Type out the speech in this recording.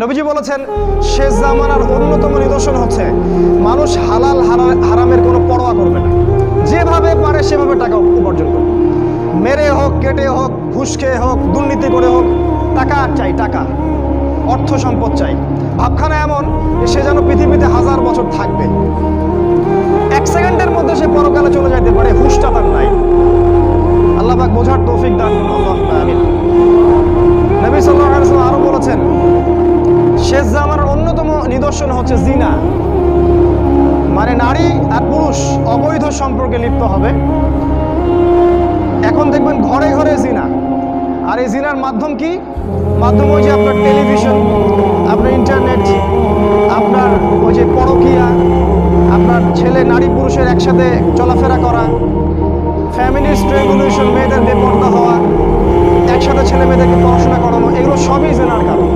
নবীজি বলেছেন শেষ জামানার অন্যতম নিদর্শন হচ্ছে মানুষ হালাল হারামের কোনো পরোয়া করবে না, যেভাবে পারে সেভাবে টাকা উপার্জন করবে। মেরে হোক, কেটে হোক, ঘুষ খেয়ে হোক, দুর্নীতি করে হোক, টাকা চাই, টাকা, অর্থ সম্পদ চাই। ভাবখানা এমন সে যেন পৃথিবীতে 1000 বছর থাকবে, 1 সেকেন্ডের মধ্যে সে পরকালে চলে যাইতে পারে, হুঁশটা তার নাই। আল্লাহ পাক বোঝার তৌফিক দান করুন, আল্লাহুম্মা আমিন। নবী সাল্লাল্লাহু আলাইহি ওয়াসাল্লাম আরো বলেছেন শেষ জামানার অন্যতম নিদর্শন হচ্ছে জিনা, মানে নারী আর পুরুষ অবৈধ সম্পর্কে লিপ্ত হবে। এখন দেখবেন ঘরে ঘরে জিনা, আর এই জিনার মাধ্যম কি? মাধ্যম ওই যে আপনার টেলিভিশন, আপনার ইন্টারনেট, আপনার ওই যে পরকীয়া, আপনার ছেলে নারী পুরুষের একসাথে চলাফেরা করা, ফ্যামিলিস্ট রেগুলেশন, মেয়েদের বেপর্দা হওয়া, একসাথে ছেলে মেয়েদেরকে পড়াশোনা করানো, এগুলো সবই জিনার কারণ।